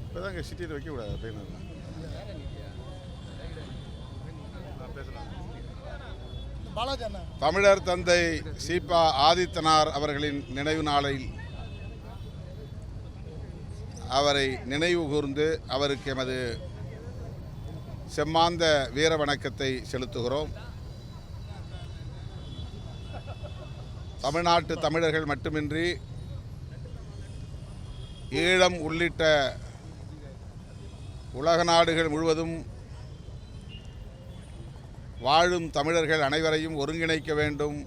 இப்போதாங்க சிட்டியில் வைக்கக்கூடாது அப்படின்னு தமிழர் தந்தை சீபா ஆதித்தனார் அவர்களின் நினைவு நாளில் அவரை நினைவு கூர்ந்து அவருக்கு எமது செம்மாந்த வீர வணக்கத்தை செலுத்துகிறோம். தமிழ்நாட்டு தமிழர்கள் மட்டுமின்றி ஈழம் உள்ளிட்ட உலக நாடுகள் முழுவதும் வாழும் தமிழர்கள் அனைவரையும் ஒருங்கிணைக்க வேண்டும்,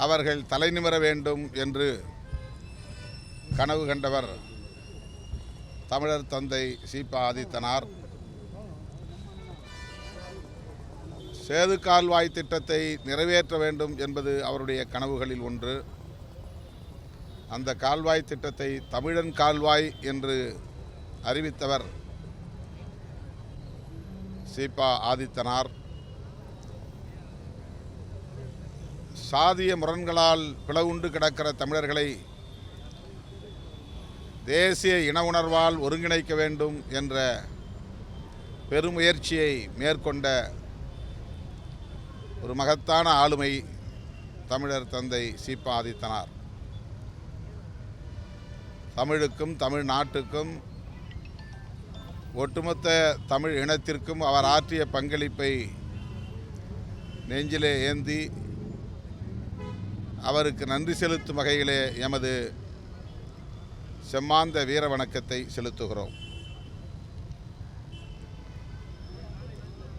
அவர்கள் தலைநிமிர வேண்டும் என்று கனவு கண்டவர் தமிழர் தந்தை சீபா ஆதித்தனார். சேது கால்வாய் திட்டத்தை நிறைவேற்ற வேண்டும் என்பது அவருடைய கனவுகளில் ஒன்று. அந்த கால்வாய் திட்டத்தை தமிழன் கால்வாய் என்று அறிவித்தவர் சீபா ஆதித்தனார். சாதிய முரண்களால் பிளவுண்டு கிடக்கிற தமிழர்களை தேசிய இன உணர்வால் ஒருங்கிணைக்க வேண்டும் என்ற பெருமுயற்சியை மேற்கொண்ட ஒரு மகத்தான ஆளுமை தமிழர் தந்தை சீபா ஆதித்தனார். தமிழுக்கும் தமிழ்நாட்டுக்கும் ஒட்டுமொத்த தமிழ் இனத்திற்கும் அவர் ஆற்றிய பங்களிப்பை நெஞ்சிலே ஏந்தி அவருக்கு நன்றி செலுத்தும் வகையிலே எமது செம்மாந்த வீர வணக்கத்தை செலுத்துகிறோம்.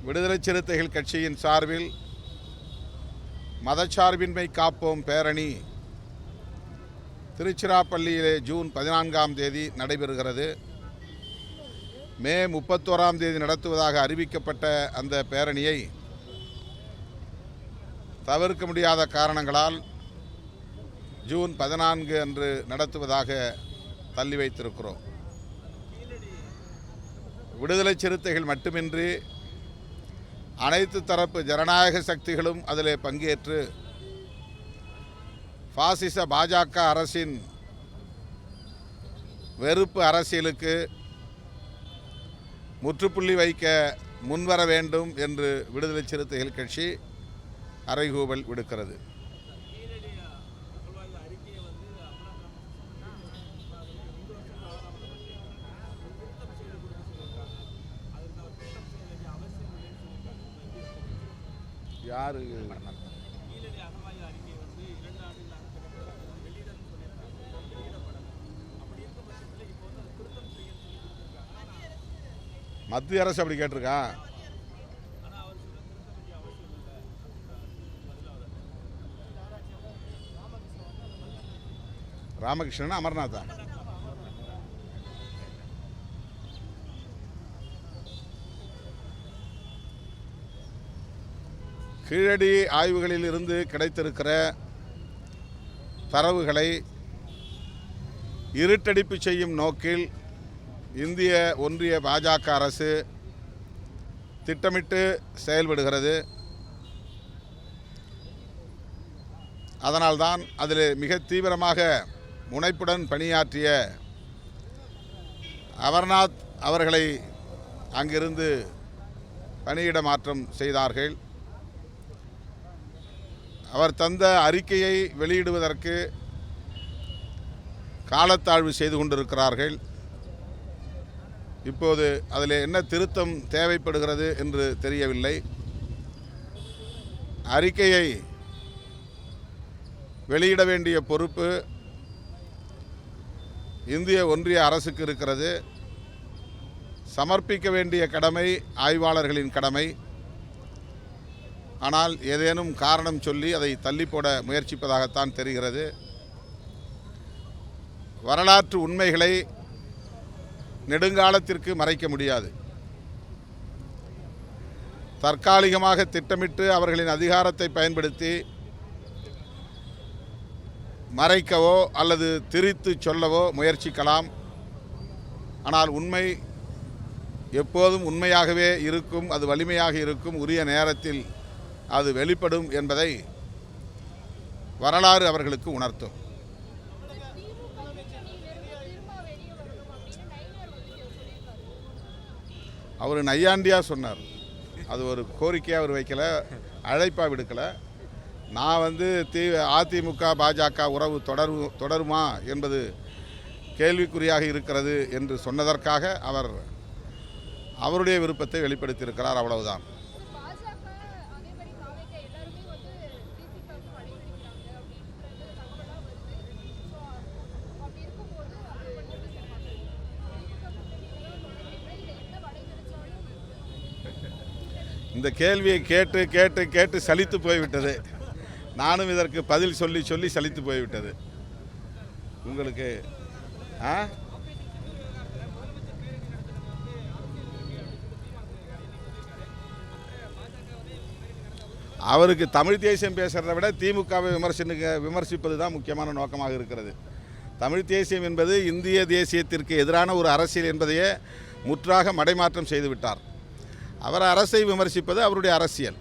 விடுதலை சிறுத்தைகள் கட்சியின் சார்பில் மதச்சார்பின்மை காப்போம் பேரணி திருச்சிராப்பள்ளியிலே ஜூன் 14ஆம் தேதி நடைபெறுகிறது. மே 31ஆம் தேதி நடத்துவதாக அறிவிக்கப்பட்ட அந்த பேரணியை தவிர்க்க முடியாத காரணங்களால் ஜூன் 14 அன்று நடத்துவதாக தள்ளி வைத்திருக்கிறோம். விடுதலை சிறுத்தைகள் மட்டுமின்றி அனைத்து தரப்பு ஜனநாயக சக்திகளும் அதிலே பங்கேற்று பாசிச பாஜக அரசின் வெறுப்பு அரசியலுக்கு முற்றுப்புள்ளி வைக்க முன்வர வேண்டும் என்று விடுதலை சிறுத்தைகள் கட்சி அறைகூவல் விடுக்கிறது. யாரு மத்திய அரசு அப்படி கேட்டிருக்கான். ராமகிருஷ்ணன் அமர்நாதா கீழடி ஆய்வுகளில் இருந்து கிடைத்திருக்கிற தரவுகளை இருட்டடிப்பு செய்யும் நோக்கில் இந்திய ஒன்றிய பாஜக அரசு திட்டமிட்டு செயல்படுகிறது. அதனால்தான் அதில் மிக தீவிரமாக முனைப்புடன் பணியாற்றிய அமர்நாத் அவர்களை அங்கிருந்து பணியிட மாற்றம் செய்தார்கள். அவர் தந்த அறிக்கையை வெளியிடுவதற்கு காலத்தாழ்வு செய்து கொண்டிருக்கிறார்கள். இப்போது அதில் என்ன திருத்தம் தேவைப்படுகிறது என்று தெரியவில்லை. அறிக்கையை வெளியிட வேண்டிய பொறுப்பு இந்திய ஒன்றிய அரசுக்கு இருக்கிறது. சமர்ப்பிக்க வேண்டிய கடமை ஆய்வாளர்களின் கடமை. ஆனால் ஏதேனும் காரணம் சொல்லி அதை தள்ளிப்போட முயற்சிப்பதாகத்தான் தெரிகிறது. வரலாற்று உண்மைகளை நெடுங்காலத்திற்கு மறைக்க முடியாது. தற்காலிகமாக திட்டமிட்டு அவர்களின் அதிகாரத்தை பயன்படுத்தி மறைக்கவோ அல்லது திரித்து சொல்லவோ முயற்சிக்கலாம். ஆனால் உண்மை எப்போதும் உண்மையாகவே இருக்கும், அது வலிமையாக இருக்கும், உரிய நேரத்தில் அது வெளிப்படும் என்பதை வரலாறு அவர்களுக்கு உணர்த்தும். அவர் நையாண்டியாக சொன்னார். அது ஒரு கோரிக்கையாக அவர் வைக்கலை, அழைப்பாக விடுக்கலை. நான் அதிமுக பாஜக உறவு தொடருமா என்பது கேள்விக்குறியாக இருக்கிறது என்று சொன்னதற்காக அவர் அவருடைய விருப்பத்தை வெளிப்படுத்தியிருக்கிறார், அவ்வளவுதான். இந்த கேள்வியை கேட்டு கேட்டு கேட்டு சலித்து போய்விட்டது. நானும் இதற்கு பதில் சொல்லி சொல்லி சலித்து போய்விட்டது. உங்களுக்கு அவருக்கு தமிழ் தேசியம் பேசுகிறத விட திமுகவை விமர்சிப்பது தான் முக்கியமான நோக்கமாக இருக்கிறது. தமிழ் தேசியம் என்பது இந்திய தேசியத்திற்கு எதிரான ஒரு அரசியல் என்பதையே முற்றாக மடைமாற்றம் செய்துவிட்டார். அவர் அரசை விமர்சிப்பது அவருடைய அரசியல்.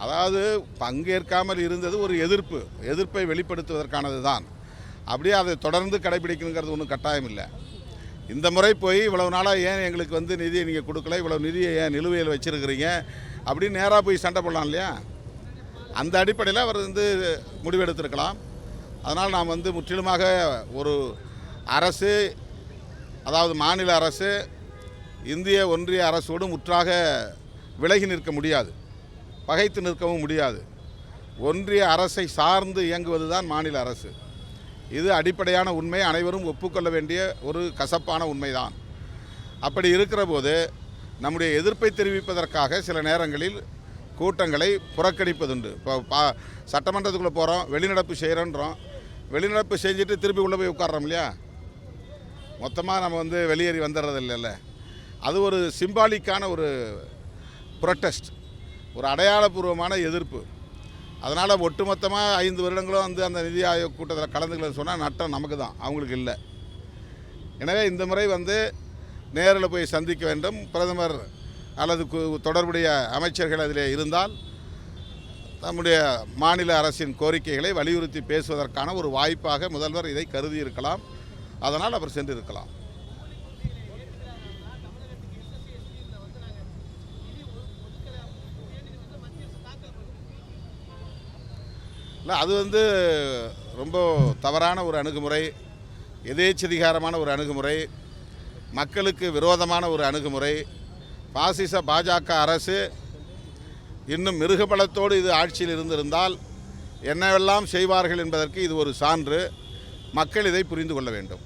அதாவது பங்கேற்காமல் இருந்தது ஒரு எதிர்ப்பை வெளிப்படுத்துவதற்கானது தான். அப்படியே அதை தொடர்ந்து கடைபிடிக்கணுங்கிறது ஒன்றும் கட்டாயம் இல்லை. இந்த முறை போய் இவ்வளவு நாளாக ஏன் எங்களுக்கு நிதியை நீங்கள் கொடுக்கல, இவ்வளவு நிதியை ஏன் நிலுவையில் வச்சுருக்கிறீங்க அப்படின்னு நேராக போய் சண்டை போடலாம் இல்லையா? அந்த அடிப்படையில் அவர் முடிவெடுத்திருக்கலாம். அதனால் நாம் முற்றிலுமாக ஒரு அரசு, அதாவது மாநில அரசு இந்திய ஒன்றிய அரசோடு முற்றாக விலகி நிற்க முடியாது, பகைத்து நிற்கவும் முடியாது. ஒன்றிய அரசை சார்ந்து இயங்குவது தான் மாநில அரசு. இது அடிப்படையான உண்மை, அனைவரும் ஒப்புக்கொள்ள வேண்டிய ஒரு கசப்பான உண்மைதான். அப்படி இருக்கிற போது நம்முடைய எதிர்ப்பை தெரிவிப்பதற்காக சில நேரங்களில் கூட்டங்களை புறக்கணிப்பதுண்டு. இப்போ சட்டமன்றத்துக்குள்ளே போகிறோம், வெளிநடப்பு செய்கிறோன்றோம், வெளிநடப்பு செஞ்சுட்டு திருப்பி உள்ளே போய் உட்கார்றோம் இல்லையா? மொத்தமாக நம்ம வெளியேறி வந்துடுறது இல்லைல்ல. அது ஒரு சிம்பாலிக்கான ஒரு ப்ரொட்டஸ்ட், ஒரு அடையாளபூர்வமான எதிர்ப்பு. அதனால் ஒட்டுமொத்தமாக 5 வருடங்களும் அந்த நிதி ஆயோக் கூட்டத்தில் கலந்துக்கலன்னு சொன்னால் நட்டம் நமக்கு தான், அவங்களுக்கு இல்லை. எனவே இந்த முறை நேரில் போய் சந்திக்க வேண்டும். பிரதமர் அல்லது தொடர்புடைய அமைச்சர்கள் அதில் இருந்தால் நம்முடைய மாநில அரசின் கோரிக்கைகளை வலியுறுத்தி பேசுவதற்கான ஒரு வாய்ப்பாக முதல்வர் இதை கருதி இருக்கலாம். அதனால் அவர் சென்றிருக்கலாம். இல்லை, அது ரொம்ப தவறான ஒரு அணுகுமுறை, எதேச்சதிகாரமான ஒரு அணுகுமுறை, மக்களுக்கு விரோதமான ஒரு அணுகுமுறை. பாசிச பாஜக அரசு இன்னும் மிருகபலத்தோடு இது ஆட்சியில் இருந்திருந்தால் என்னவெல்லாம் செய்வார்கள் என்பதற்கு இது ஒரு சான்று. மக்கள் இதை புரிந்து கொள்ள வேண்டும்.